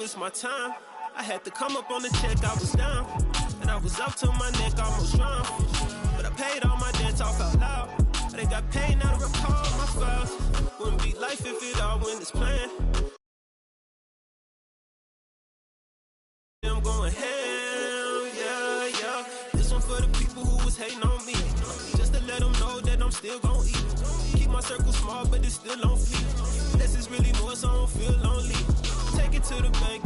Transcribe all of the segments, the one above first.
it's my time. I had to come up on the check, I was down. And I was up to my neck, almost drowned. But I paid all my debts off out loud. They got paid, now to recall my files. Wouldn't be life if it all went as planned. I'm going hell, yeah, yeah. This one for the people who was hating on me. Just to let them know that I'm still gon' eat. Keep my circle small, but it's still on fleek. This is really more, so I don't feel lonely. Take it to the bank.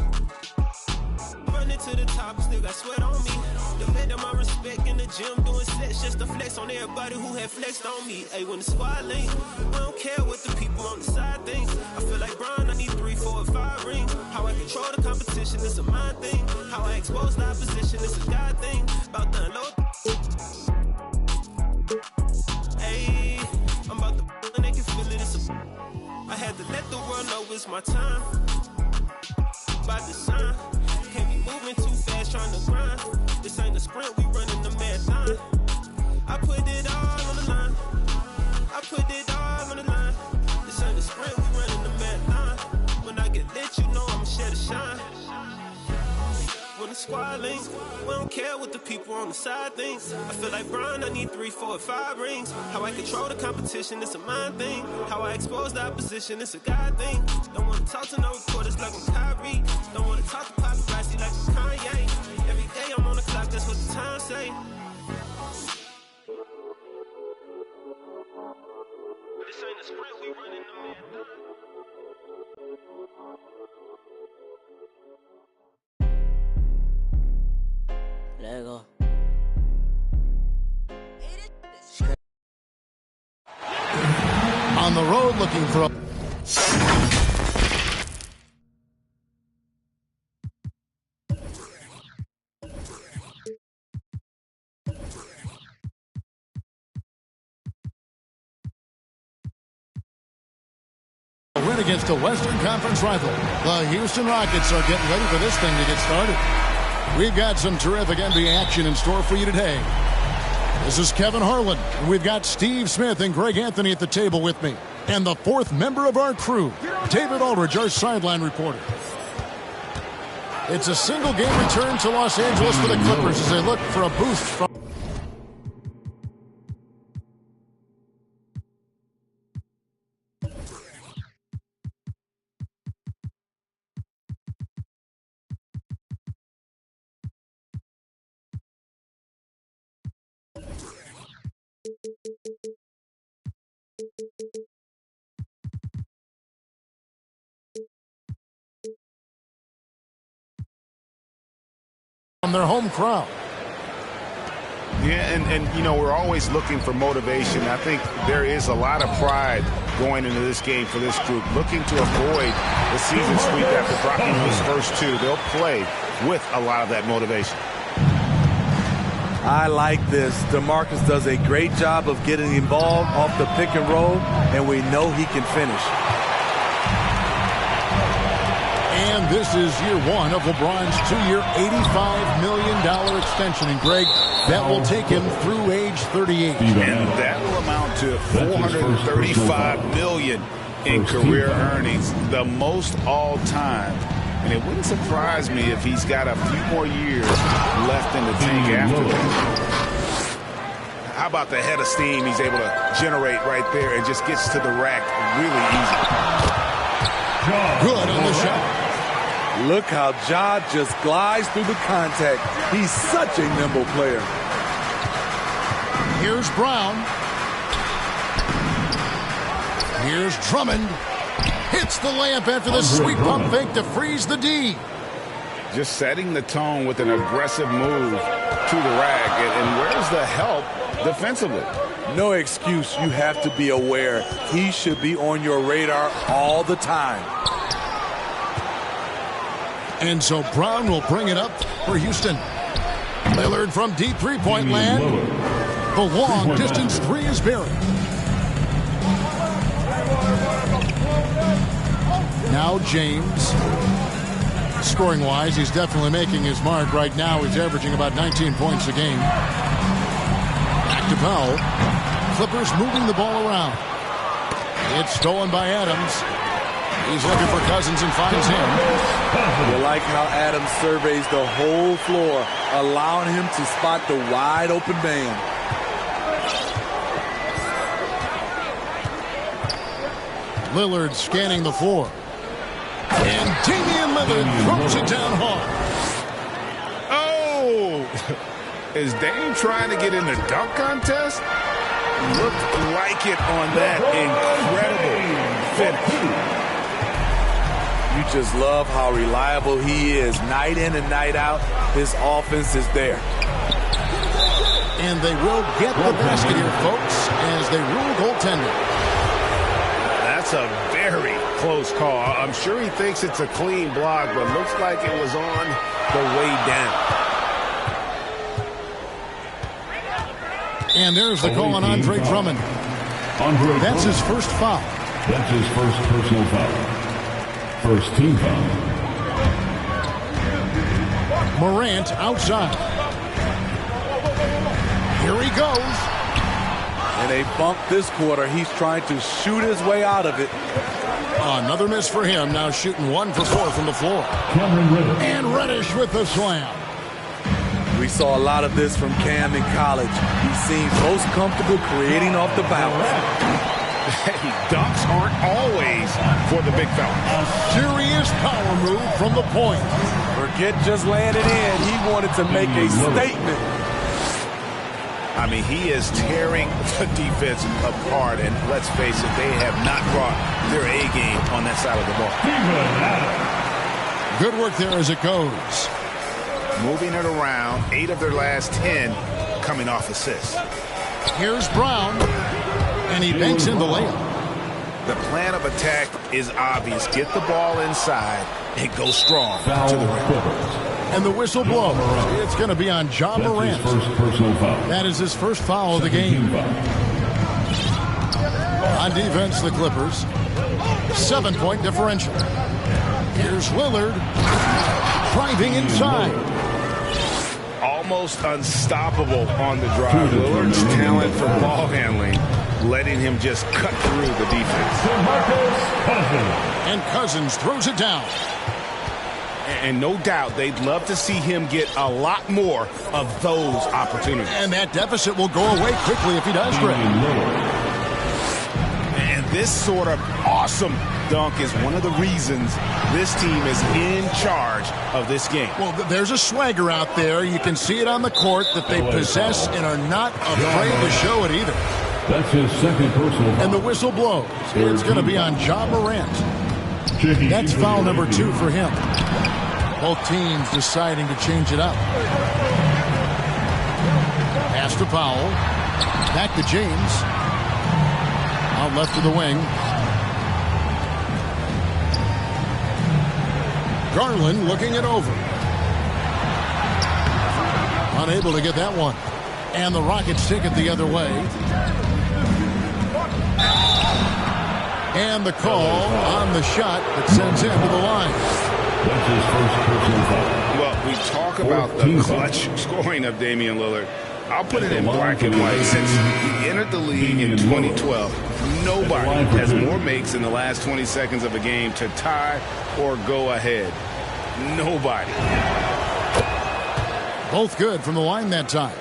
Run it to the top, still got sweat on me. Demanding my respect in the gym, doing sets just to flex on everybody who had flexed on me. Hey, when the squad link, I don't care what the people on the side think. I feel like Brian, I need 3, 4, and 5 rings. How I control the competition is a mind thing. How I expose the opposition is a God thing. About the unload. Hey, I'm about to and they can feel it. I had to let the world know it's my time. By design. Can't be moving too fast, trying to grind. This ain't a sprint, we running the marathon. I put it all on the line. I put it all on the line. This ain't a sprint, we running the marathon. When I get lit, you know I'ma share the shine. When the squad links, we don't care what the people on the side think. I feel like Brian, I need 3, 4, and 5 rings. How I control the competition, it's a mind thing. How I expose the opposition, it's a God thing. Don't wanna talk to no reporters like I'm Kyrie. Don't wanna talk to paparazzi like I'm Kanye. Every day I'm on the clock, that's what the time say. This ain't a sprint, we running the marathon. Lego. On the road looking for a... win against a Western Conference rival. The Houston Rockets are getting ready for this thing to get started. We've got some terrific NBA action in store for you today. This is Kevin Harlan, and we've got Steve Smith and Greg Anthony at the table with me. And the fourth member of our crew, David Aldridge, our sideline reporter. It's a single game return to Los Angeles for the Clippers as they look for a boost from... from their home crowd. Yeah, and you know, we're always looking for motivation. I think there is a lot of pride going into this game for this group, looking to avoid the season sweep after dropping those first two. They'll play with a lot of that motivation. I like this. DeMarcus does a great job of getting involved off the pick and roll, and we know he can finish. And this is year one of LeBron's two-year, $85 million extension. And, Greg, that will take him through age 38. And that will amount to $435 million in career earnings, the most all-time. And it wouldn't surprise me if he's got a few more years left in the tank after that. How about the head of steam he's able to generate right there and just gets to the rack really easy. Good on the shot. Look how Ja just glides through the contact. He's such a nimble player. Here's Brown. Here's Drummond. Hits the layup after the sweet pump fake to freeze the D. Just setting the tone with an aggressive move to the rack. And where's the help defensively? No excuse. You have to be aware. He should be on your radar all the time. And so Brown will bring it up for Houston. Lillard from deep three-point land. The long-distance three is buried. Now James. Scoring-wise, he's definitely making his mark. Right now, he's averaging about 19 points a game. Back to Powell. Clippers moving the ball around. It's stolen by Adams. He's looking for Cousins and finds him. You like how Adams surveys the whole floor, allowing him to spot the wide open man. Lillard scanning the floor. And Damian Lillard throws it down hard. Oh! Is Dame trying to get in the dunk contest? Looked like it on that incredible finish. You just love how reliable he is. Night in and night out, his offense is there. And they will get the basket here, folks, as they rule goaltending. That's a very close call. I'm sure he thinks it's a clean block, but looks like it was on the way down. And there's the call on Andre Drummond. That's his first foul. That's his first personal foul. First team foul. Morant outside. Here he goes. And they bump this quarter. He's trying to shoot his way out of it. Another miss for him. Now shooting 1 for 4 from the floor. And Reddish with the slam. We saw a lot of this from Cam in college. He seems most comfortable creating off the bounce. Hey, dunks aren't always for the big fella. A serious power move from the point. Forget just laying it in. He wanted to make a statement. I mean, he is tearing the defense apart, and let's face it, they have not brought their A game on that side of the ball. Good work there as it goes. Moving it around, 8 of their last 10 coming off assists. Here's Brown, and he banks in the layup. The plan of attack is obvious. Get the ball inside and go strong to the rim. And the whistle blows. It's going to be on Ja Morant. That is his first foul of the game. On defense, the Clippers. 7-point differential. Here's Lillard. Driving inside. Almost unstoppable on the drive. Lillard's talent for ball handling, letting him just cut through the defense. And Cousins throws it down. And no doubt they'd love to see him get a lot more of those opportunities. And that deficit will go away quickly if he does, Greg. And this sort of awesome dunk is one of the reasons this team is in charge of this game. Well, there's a swagger out there. You can see it on the court that they possess and are not afraid to show it either. That's his second personal foul. And the whistle blows. It's going to be on Ja Morant. That's foul number 2 for him. Both teams deciding to change it up. Pass to Powell. Back to James. Out left to the wing. Garland looking it over. Unable to get that one. And the Rockets take it the other way. And the call on the shot that sends him to the line. That's his first personal foul. Well, we talk about the clutch scoring of Damian Lillard. I'll put it in black and white. Since he entered the league in 2012, nobody has more makes in the last 20 seconds of a game to tie or go ahead. Nobody. Both good from the line that time.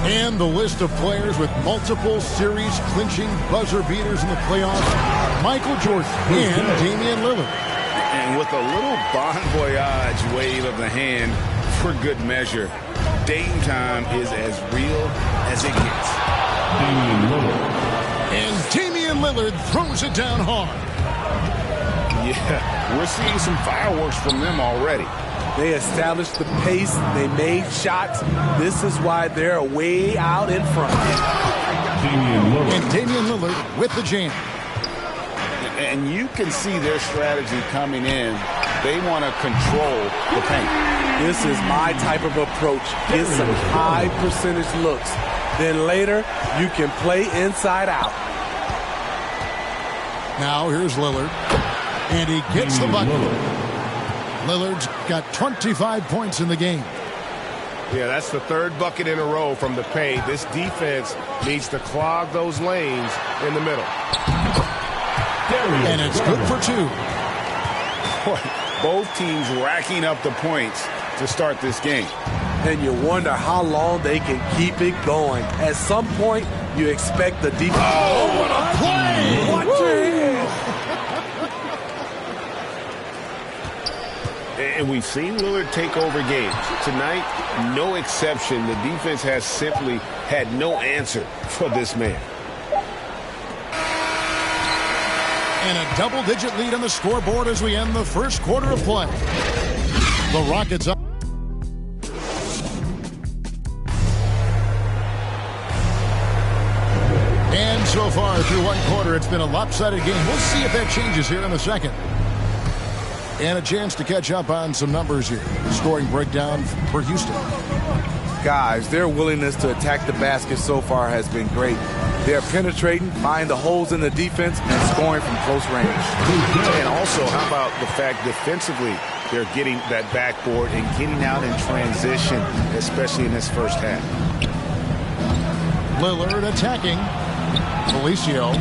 And the list of players with multiple series-clinching buzzer beaters in the playoffs: Michael Jordan and Damian Lillard. And with a little bon voyage wave of the hand for good measure, Dame time is as real as it gets. And Damian Lillard throws it down hard. Yeah, we're seeing some fireworks from them already. They established the pace. They made shots. This is why they're way out in front. And Damian Lillard with the jam. And you can see their strategy coming in. They want to control the paint. This is my type of approach. Get some high percentage looks. Then later, you can play inside out. Now here's Lillard. And he gets the bucket. Lillard's got 25 points in the game. Yeah, that's the 3rd bucket in a row from the paint. This defense needs to clog those lanes in the middle. And it's good for 2. Both teams racking up the points to start this game. And you wonder how long they can keep it going. At some point, you expect the defense. Oh, what a play! Watch your head. And we've seen Lillard take over games. Tonight, no exception. The defense has simply had no answer for this man. And a double-digit lead on the scoreboard as we end the first quarter of play. The Rockets up. And so far through one quarter, it's been a lopsided game. We'll see if that changes here in the second. And a chance to catch up on some numbers here. The scoring breakdown for Houston. Guys, their willingness to attack the basket so far has been great. They're penetrating, finding the holes in the defense, and scoring from close range. And also, how about the fact defensively, they're getting that backboard and getting out in transition, especially in this first half. Lillard attacking. Felicio.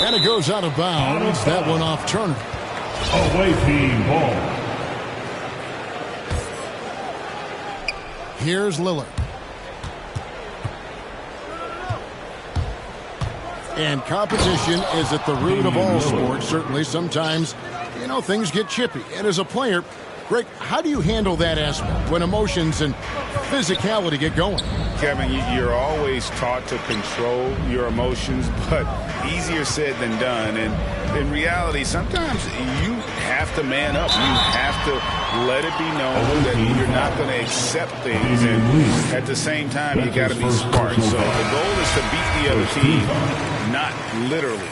And it goes out of bounds. That one off Turner. Away team ball. Here's Lillard. And competition is at the root of all sports. Certainly, sometimes, you know, things get chippy. And as a player, Greg, how do you handle that aspect when emotions and physicality get going? Kevin, you're always taught to control your emotions, but easier said than done. And in reality, sometimes you have to man up. You have to let it be known that you're not going to accept things. And at the same time, you got to be smart. So the goal is to beat the other team, not literally.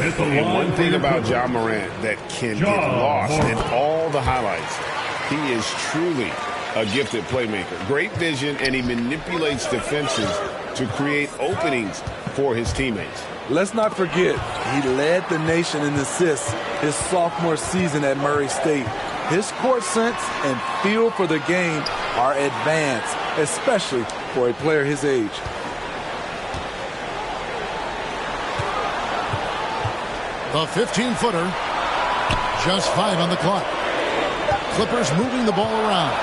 And one thing about Ja Morant that can get lost in all the highlights, he is truly a gifted playmaker. Great vision, and he manipulates defenses to create openings for his teammates. Let's not forget, he led the nation in assists his sophomore season at Murray State. His court sense and feel for the game are advanced, especially for a player his age. The 15-footer, just 5 on the clock. Clippers moving the ball around.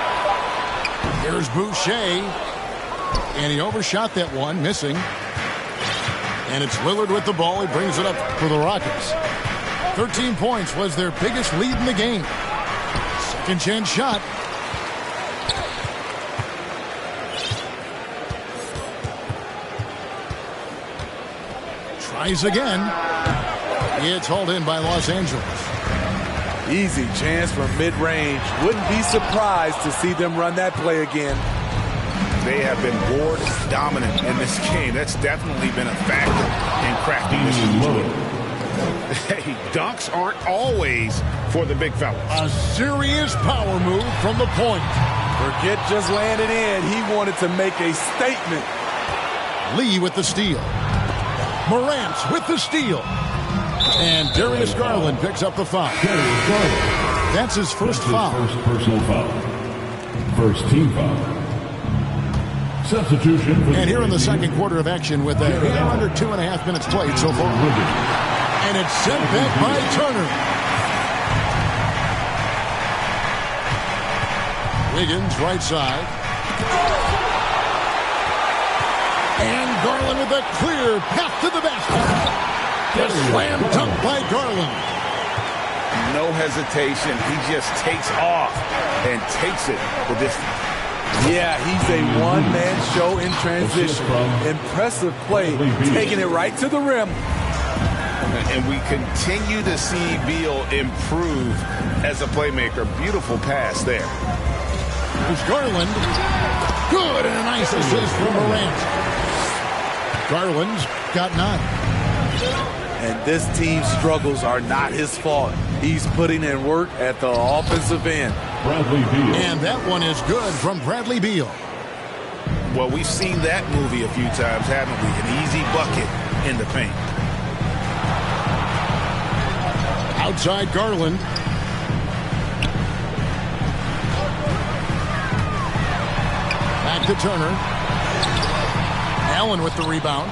Here's Boucher, and he overshot that one, missing. And it's Lillard with the ball. He brings it up for the Rockets. 13 points was their biggest lead in the game. Second chance shot. Tries again. It's hauled in by Los Angeles. Easy chance from mid-range. Wouldn't be surprised to see them run that play again. They have been board dominant in this game. That's definitely been a factor in crafting this lead. Hey, dunks aren't always for the big fellas. A serious power move from the point. Forget just laying it in. He wanted to make a statement. Lee with the steal. Morant with the steal. And Darius Garland picks up the foul. That's his first foul. First personal foul. First team foul. Substitution. And here in the second quarter of action with a under 2.5 minutes played so far. And it's sent back by Turner. Wiggins right side. And Garland with a clear path to the basket. Slam dunk by Garland. No hesitation. He just takes off and takes it the distance. Yeah, he's a one-man show in transition. Impressive play, taking it right to the rim. And we continue to see Beal improve as a playmaker. Beautiful pass there. There's Garland. Good, and a nice assist from Morant. Garland's got 9. And this team's struggles are not his fault. He's putting in work at the offensive end. Bradley Beal. And that one is good from Bradley Beal. Well, we've seen that movie a few times, haven't we? An easy bucket in the paint. Outside Garland. Back to Turner. Allen with the rebound.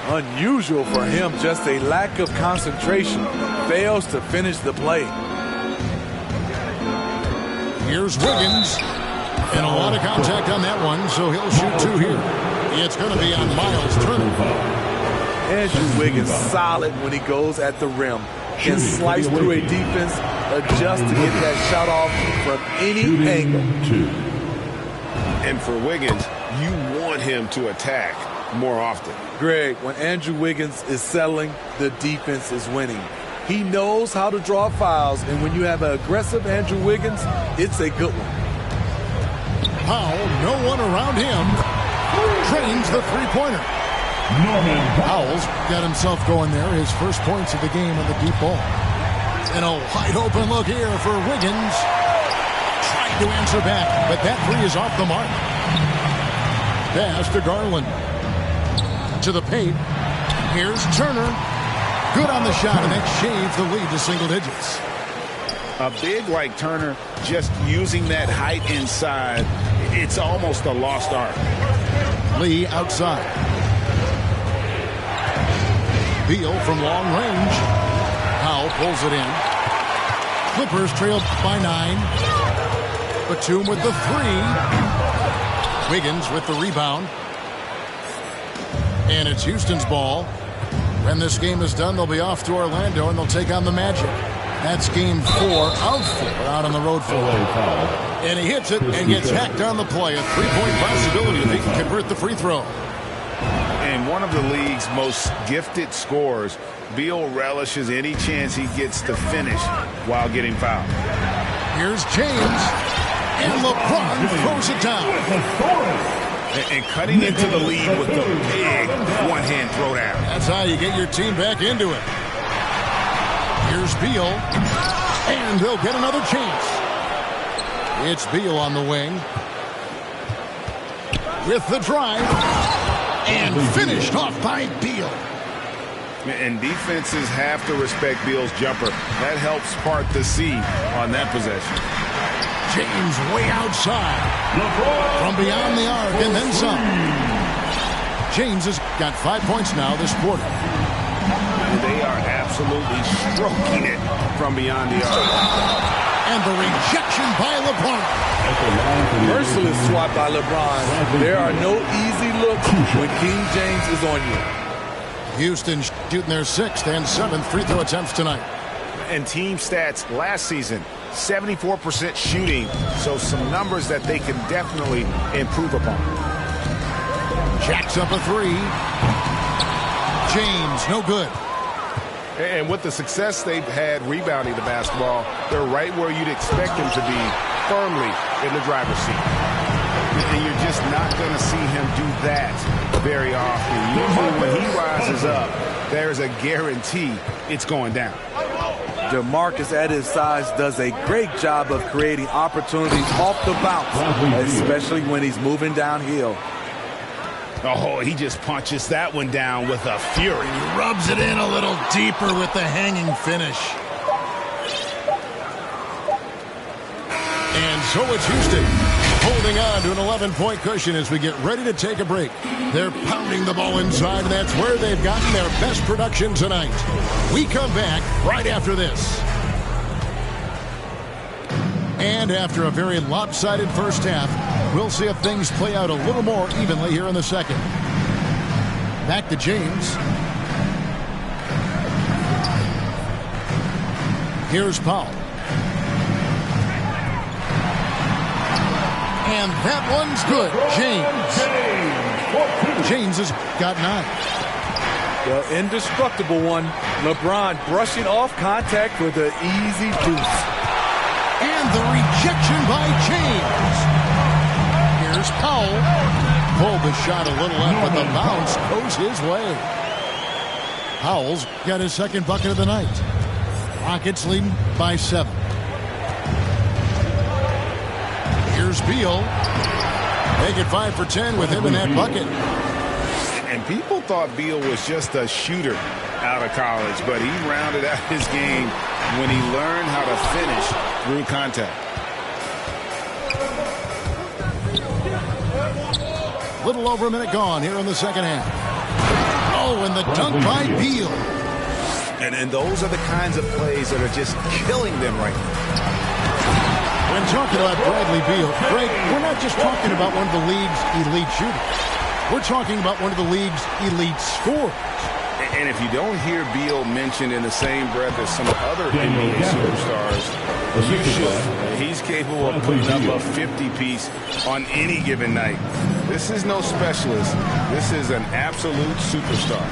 Unusual for him, just a lack of concentration. Fails to finish the play. Here's Wiggins. And a lot of contact on that one, so he'll shoot 2 here. It's going to be on Miles Turner. Andrew Wiggins solid when he goes at the rim. Can slice through a defense, adjust to get that shot off from any angle. And for Wiggins, you want him to attack more often. Greg, when Andrew Wiggins is settling, the defense is winning. He knows how to draw fouls, and when you have an aggressive Andrew Wiggins, it's a good one. Powell, no one around him. Drains the three-pointer. Powell's got himself going there. His first points of the game on the deep ball. And a wide-open look here for Wiggins. Trying to answer back, but that three is off the mark. Pass to Garland. To the paint. Here's Turner. Good on the shot, and that shaves the lead to single digits. A big like Turner, just using that height inside, it's almost a lost art. Lee outside. Beal from long range. Powell pulls it in. Clippers trail by 9. Batum with the 3. Wiggins with the rebound. And it's Houston's ball. When this game is done, they'll be off to Orlando, and they'll take on the Magic. That's game 4 of 4 out on the road for And he hits it and gets hacked on the play. A 3-point possibility if he can convert the free throw. And one of the league's most gifted scorers, Beal relishes any chance he gets to finish while getting fouled. Here's James. And LeBron throws it down. And cutting into the lead with the big one-hand throwdown. That's how you get your team back into it. Here's Beal. And they'll get another chance. It's Beal on the wing. With the drive. And finished off by Beal. And defenses have to respect Beal's jumper. That helps part the sea on that possession. James way outside. From beyond the arc and then some. James has got 5 points now this quarter. They are absolutely stroking it from beyond the arc. And the rejection by LeBron. Merciless swat by LeBron. There are no easy looks when King James is on you. Houston shooting their 6th and 7th free throw attempts tonight. And team stats last season, 74% shooting. So some numbers that they can definitely improve upon. Jacks up a 3. James, no good. And with the success they've had rebounding the basketball, they're right where you'd expect them to be, firmly in the driver's seat. And you're just not going to see him do that very often. Usually when he rises up, there's a guarantee it's going down. DeMarcus at his size does a great job of creating opportunities off the bounce, especially when he's moving downhill. Oh, he just punches that one down with a fury. He rubs it in a little deeper with the hanging finish. And so it's Houston holding on to an 11-point cushion as we get ready to take a break. They're pounding the ball inside, and that's where they've gotten their best production tonight. We come back right after this. And after a very lopsided first half, we'll see if things play out a little more evenly here in the second. Back to James. Here's Powell. And that one's good. James has got 9. The indestructible one. LeBron brushing off contact for the easy deuce. And the rejection by James. Here's Powell. Pulled the shot a little up, but the bounce goes his way. Powell's got his second bucket of the night. Rockets leading by 7. Here's Beal. Make it 5 for 10 with him in that bucket. And people thought Beal was just a shooter out of college, but he rounded out his game when he learned how to finish through contact. Little over a minute gone here in the second half. Oh, and the dunk by Beal. And those are the kinds of plays that are just killing them right now. When talking about Bradley Beal, Greg, we're not just talking about one of the league's elite shooters. We're talking about one of the league's elite scorers. And if you don't hear Beal mentioned in the same breath as some other NBA superstars, you should. He's capable of putting up a 50-piece on any given night. This is no specialist. This is an absolute superstar.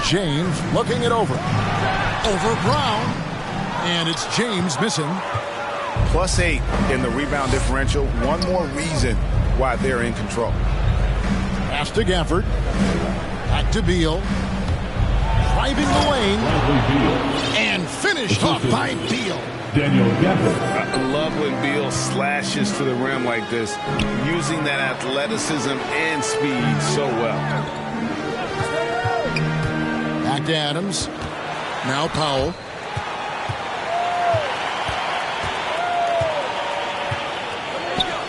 James looking it over. Over Brown. And it's James missing. +8 in the rebound differential. One more reason why they're in control. Pass to Gafford. Back to Beal. Driving the lane. And finished off by Beal. Daniel Gafford. I love when Beal slashes to the rim like this, using that athleticism and speed so well. Back to Adams. Now Powell.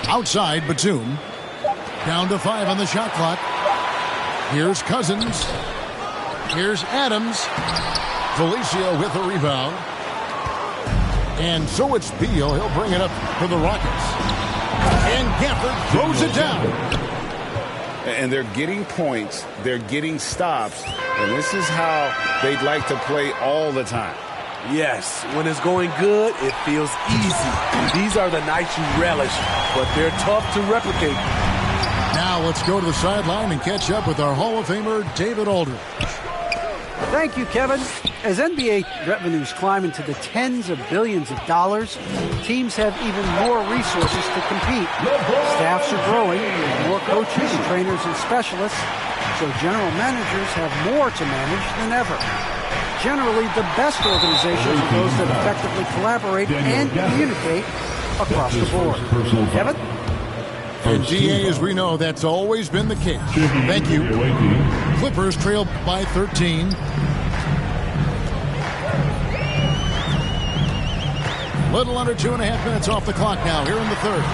Outside, Batum. Down to 5 on the shot clock. Here's Cousins. Here's Adams. Felicio with the rebound. And so it's Beal. He'll bring it up for the Rockets. And Gafford throws it down. And they're getting points. They're getting stops. And this is how they'd like to play all the time. Yes, when it's going good, it feels easy. These are the nights you relish, but they're tough to replicate. Now let's go to the sideline and catch up with our Hall of Famer, David Aldridge. Thank you, Kevin. As NBA revenues climb into the tens of billions of dollars, teams have even more resources to compete. Staffs are growing, more coaches, trainers, and specialists, so general managers have more to manage than ever. Generally, the best organizations are those that effectively collaborate and communicate across the board. Kevin? And DA, as we know, that's always been the case. Thank you. Clippers trail by 13. Little under 2.5 minutes off the clock now here in the third.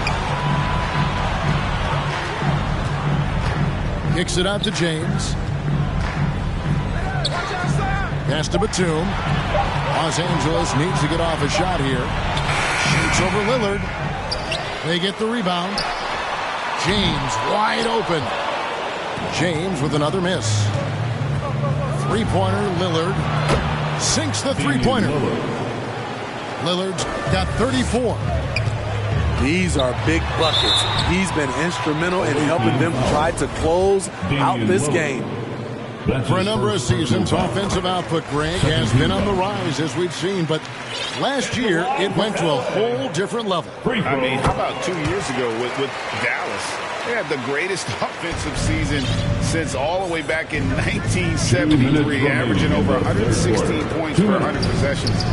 Kicks it out to James. Pass to Batum. Los Angeles needs to get off a shot here. Shoots over Lillard. They get the rebound. James wide open. James with another miss. Three-pointer, Lillard. Sinks the three-pointer. Lillard's got 34. These are big buckets. He's been instrumental in helping them try to close out this game. For a number of seasons, offensive output, Greg, has been on the rise, as we've seen, but last year it went to a whole different level. I mean, how about 2 years ago with Dallas? They had the greatest offensive season since all the way back in 1973, averaging over 116 points per 100 possessions.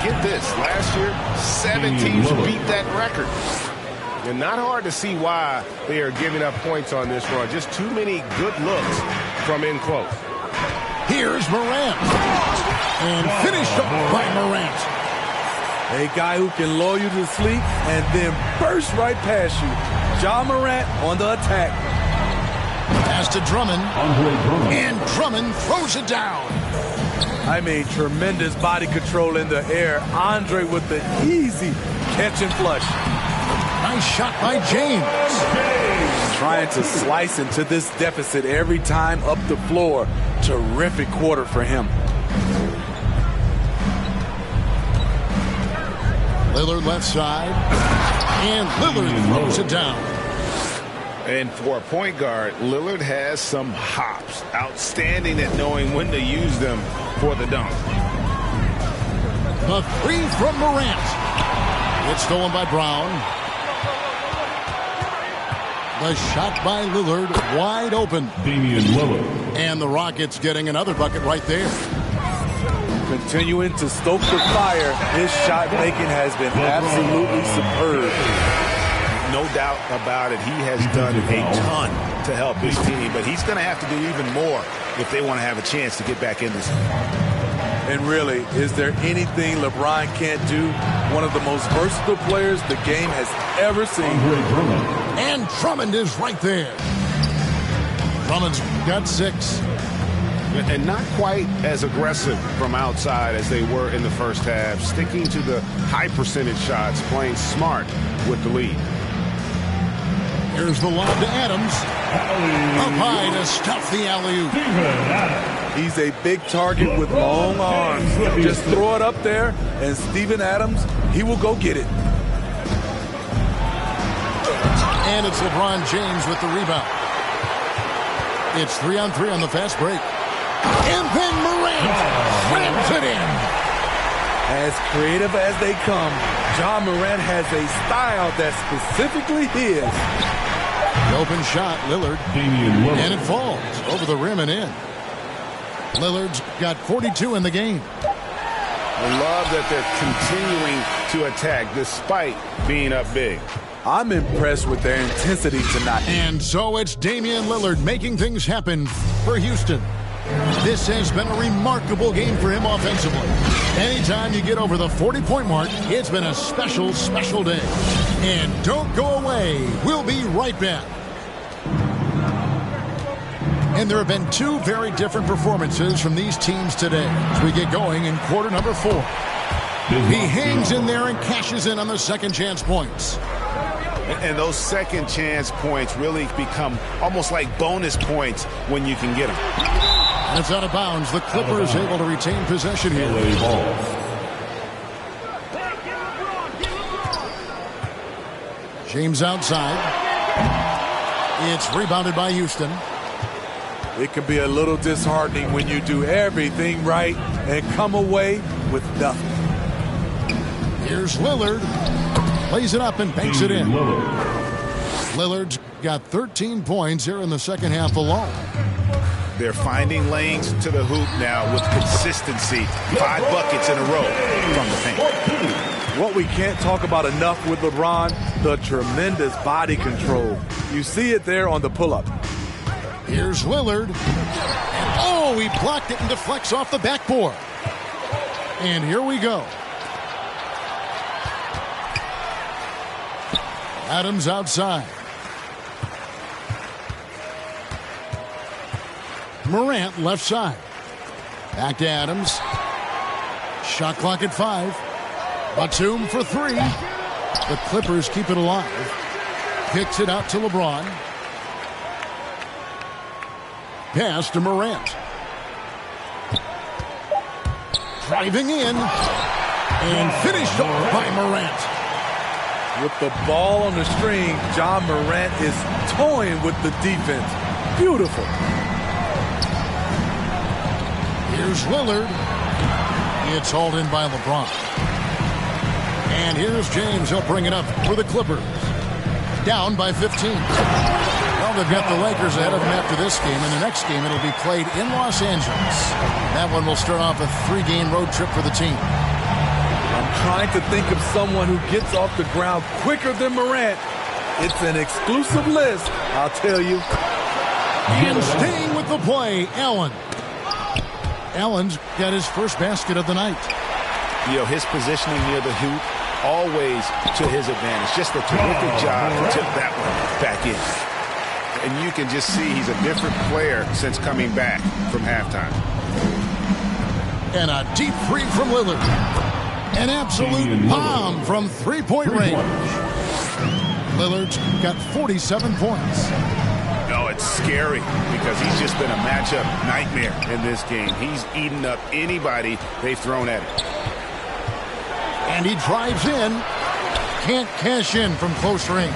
Get this, last year, 7 teams beat that record. And not hard to see why they are giving up points on this run. Just too many good looks from in close. Here's Morant. And finished off by Morant. A guy who can lull you to sleep and then burst right past you. Ja Morant on the attack. Pass to Drummond. And Drummond throws it down. I mean, tremendous body control in the air. Andre with the easy catch and flush. Nice shot by James. Trying to slice into this deficit every time up the floor. Terrific quarter for him. Lillard left side. And Lillard throws it down. And for a point guard, Lillard has some hops. Outstanding at knowing when to use them for the dunk. The three from Morant. It's stolen by Brown. The shot by Lillard, wide open. Damian Lillard. And the Rockets getting another bucket right there. Continuing to stoke the fire, his shot making has been absolutely superb. No doubt about it. He has done a ton to help his team, but he's going to have to do even more if they want to have a chance to get back in this. And really, is there anything LeBron can't do? One of the most versatile players the game has ever seen. And Drummond is right there. Drummond's got 6. And not quite as aggressive from outside as they were in the first half. Sticking to the high percentage shots, playing smart with the lead. Here's the lob to Adams. Up high to stuff the alley-oop. He's a big target with long arms. Just throw it up there, and Steven Adams, he will go get it. And it's LeBron James with the rebound. It's 3-on-3 on the fast break. And then Morant slams it in. As creative as they come, John Morant has a style that's specifically his. The open shot, Lillard. And it falls over the rim and in. Lillard's got 42 in the game. I love that they're continuing to attack despite being up big. I'm impressed with their intensity tonight. And so it's Damian Lillard making things happen for Houston. This has been a remarkable game for him offensively. Anytime you get over the 40-point mark, it's been a special, special day. And don't go away. We'll be right back. And there have been 2 very different performances from these teams today as we get going in quarter number 4. He hangs in there and cashes in on the second chance points. And those second chance points really become almost like bonus points when you can get them. And it's out of bounds. The Clippers able to retain possession here. James outside. It's rebounded by Houston. It can be a little disheartening when you do everything right and come away with nothing. Here's Lillard. Plays it up and banks it in. Lillard's got 13 points here in the second half alone. They're finding lanes to the hoop now with consistency. 5 buckets in a row from the paint. What we can't talk about enough with LeBron, the tremendous body control. You see it there on the pull-up. Here's Lillard. And oh, he blocked it and deflects off the backboard. And here we go. Adams outside. Morant left side. Back to Adams. Shot clock at 5. Batum for 3. The Clippers keep it alive. Kicks it out to LeBron. Pass to Morant. Driving in. And finished off by Morant. With the ball on the string, John Morant is toying with the defense. Beautiful. Here's Lillard. It's hauled in by LeBron. And here's James. He'll bring it up for the Clippers. Down by 15. Well, they've got the Lakers ahead of them after this game. And the next game, it'll be played in Los Angeles. That one will start off a 3-game road trip for the team. I'm trying to think of someone who gets off the ground quicker than Morant. It's an exclusive list, I'll tell you. And staying with the play, Allen. Allen's got his first basket of the night. You know, his positioning near the hoop, always to his advantage. Just a terrific job to tip that one back in. And you can just see he's a different player since coming back from halftime. And a deep three from Lillard. An absolute bomb from three-point range. Lillard's got 47 points. No, it's scary because he's just been a matchup nightmare in this game. He's eaten up anybody they've thrown at him. And he drives in. Can't cash in from close range.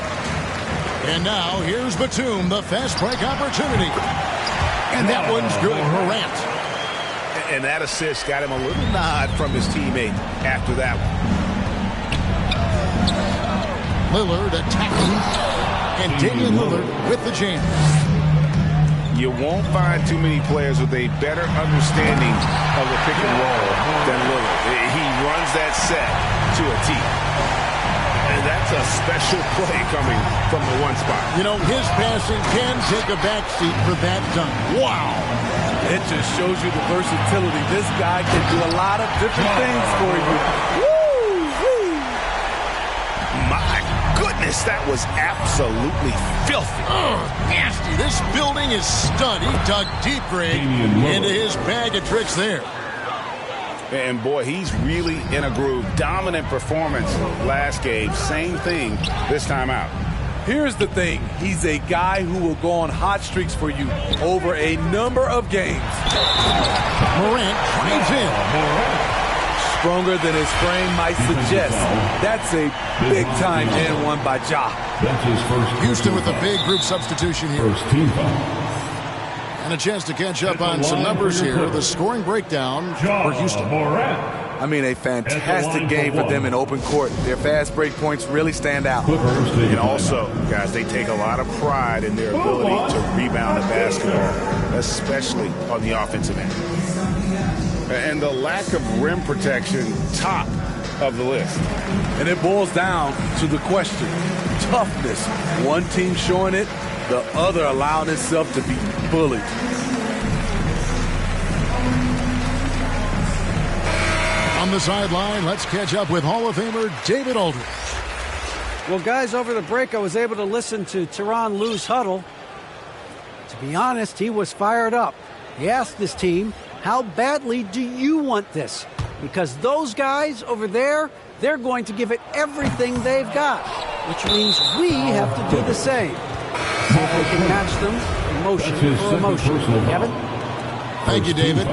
And now here's Batum, the fast break opportunity. And that one's good. Morant. And that assist got him a little nod from his teammate after that one. Lillard attacking. And Damian Lillard with the jam. You won't find too many players with a better understanding of the pick and roll than Lillard. He runs that set to a T. And that's a special play coming from the one spot. You know, his passing can take a backseat for that dunk. Wow. It just shows you the versatility. This guy can do a lot of different things for you. Woo! Woo! My goodness, that was absolutely filthy. Nasty. This building is stud. He dug deep, Greg, into his bag of tricks there. And boy, he's really in a groove. Dominant performance last game. Same thing this time out. Here's the thing. He's a guy who will go on hot streaks for you over a number of games. Morant drives in. Stronger than his frame might suggest. That's a big-time and one by Ja. That's his first. Houston with a big group substitution here. First team foul. And a chance to catch up on some numbers here. The scoring breakdown for Houston. I mean, a fantastic game for them in open court. Their fast break points really stand out. And also, guys, they take a lot of pride in their ability to rebound the basketball, especially on the offensive end. And the lack of rim protection, top of the list. And it boils down to the question. Toughness. One team showing it, the other allowing itself to be bullied. On the sideline, let's catch up with Hall of Famer David Aldridge. Well, guys, over the break, I was able to listen to Tyronn Lue's huddle. To be honest, he was fired up. He asked his team, how badly do you want this? Because those guys over there, they're going to give it everything they've got, which means we have to do the same. See if we can match them emotion for emotion. Kevin? Thank you, David.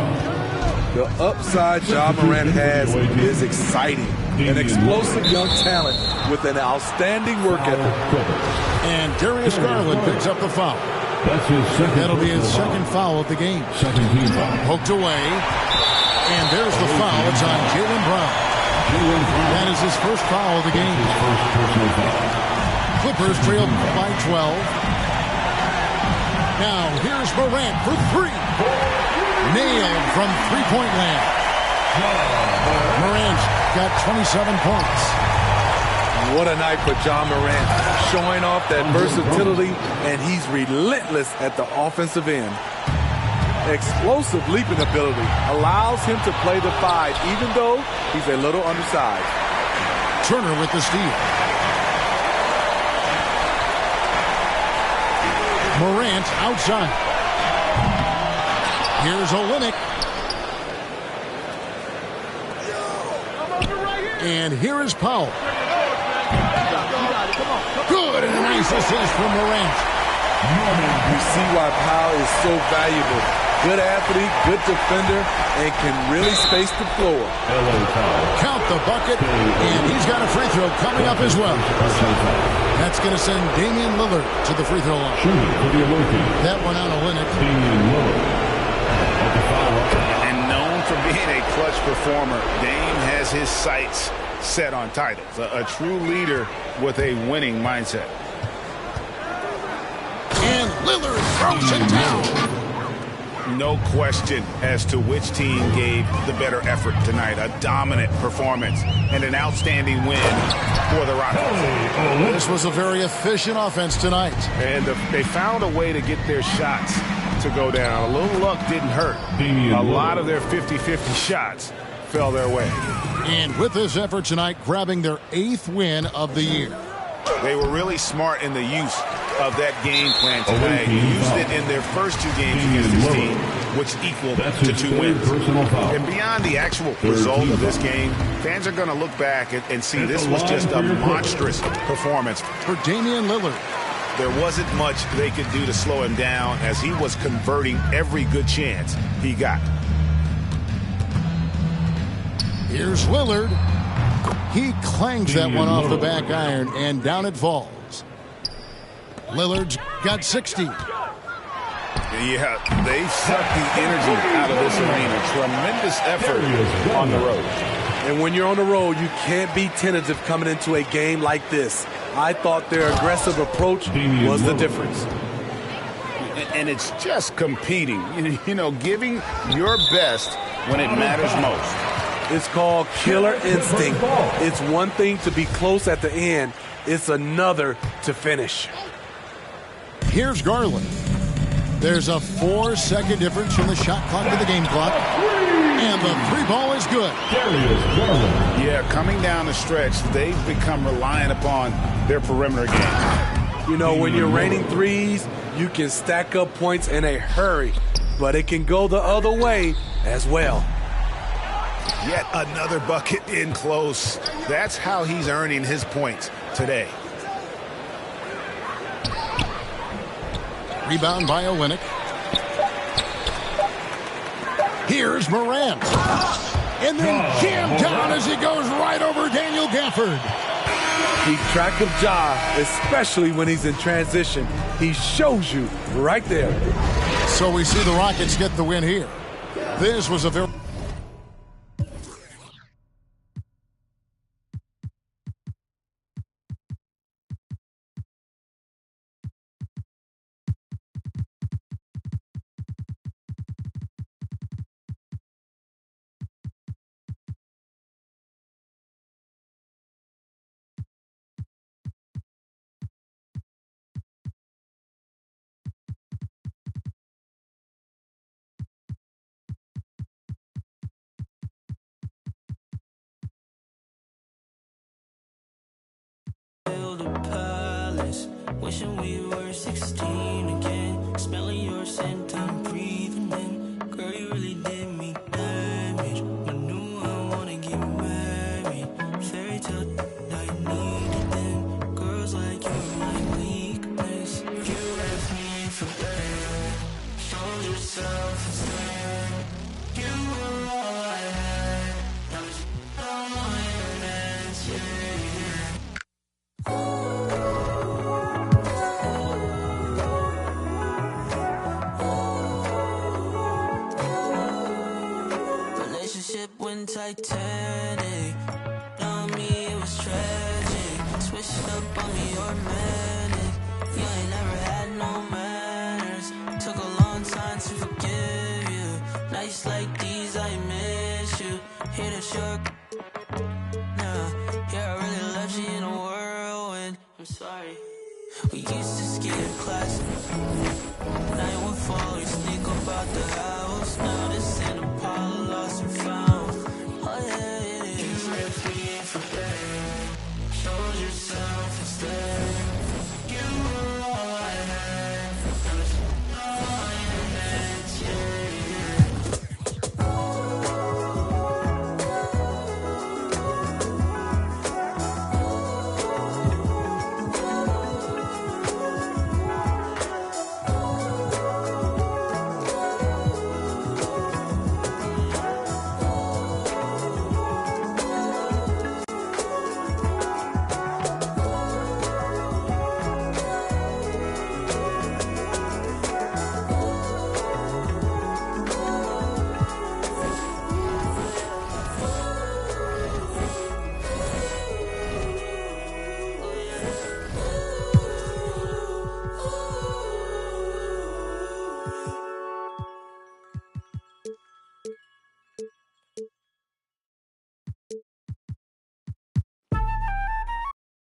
The upside Ja Morant has is exciting. An explosive young talent with an outstanding work ethic. And Darius Garland picks up the foul. That's his second. That'll be his second foul of the game. Second team foul. Poked away. And there's the foul. It's on Jaylen Brown. That is his first foul of the game. His first personal foul. Clippers trail by 12. Now here's Morant for three. Nailed from three-point land. Morant's got 27 points. What a night for Ja Morant. Showing off that versatility, and he's relentless at the offensive end. Explosive leaping ability allows him to play the five, even though he's a little undersized. Turner with the steal. Morant outside. Here's Olynyk. And here is Powell. Good, and a nice assist from Morant. You see why Powell is so valuable. Good athlete, good defender, and can really space the floor. Count the bucket, and he's got a free throw coming up as well. That's going to send Damian Lillard to the free throw line. That one on Olynyk. And known for being a clutch performer, Dame has his sights set on titles. A true leader with a winning mindset. And Lillard throws it down. No question as to which team gave the better effort tonight. A dominant performance and an outstanding win for the Rockets. This was a very efficient offense tonight. And they found a way to get their shots to go down. A little luck didn't hurt. A lot of their 50-50 shots fell their way. And with this effort tonight, grabbing their 8th win of the year. They were really smart in the use of that game plan tonight. Used it in their first 2 games against this team, which equaled to 2 wins. And beyond the actual result of this game, fans are going to look back and see this was just a monstrous performance for Damian Lillard. There wasn't much they could do to slow him down as he was converting every good chance he got. Here's Lillard. He clangs that one off the back iron, and down it falls. Lillard's got 60. Yeah, they sucked the energy out of this arena. Tremendous effort on the road. And when you're on the road, you can't be tentative coming into a game like this. I thought their aggressive approach was the difference. And it's just competing, you know, giving your best when it matters most. It's called killer instinct. It's one thing to be close at the end. It's another to finish. Here's Garland. There's a 4-second difference from the shot clock to the game clock. And the three ball is good. Yeah, coming down the stretch, they've become reliant upon their perimeter game. You know, when you're raining threes, you can stack up points in a hurry, but it can go the other way as well. Yet another bucket in close. That's how he's earning his points today. Rebound by Olynyk. Here's Morant. And then jammed down as he goes right over Daniel Gafford. Keep track of Ja, especially when he's in transition. He shows you right there. So we see the Rockets get the win here. This was a very... Wishing we were 16 again. Smelling your scent, I'm breathing in. Girl, you really did me damage. I knew I wanna get married. Fairy tale I needed then. Girls like you are my weakness. You left me for dead. Showed yourself instead. You were all I had. Now it's all my hands, yeah. Went Titanic. On me it was tragic. Switched up on me, you're manic. You ain't never had no manners. Took a long time to forgive you. Nights like these I miss you. Hear that you're nah. Yeah, I really left you in a whirlwind. I'm sorry. We used to ski in class. Night would fall, we sneak up out the house. Now this ain't a pile lost and found. Oh yeah, yeah, yeah. You left me for dead. Showed yourself instead.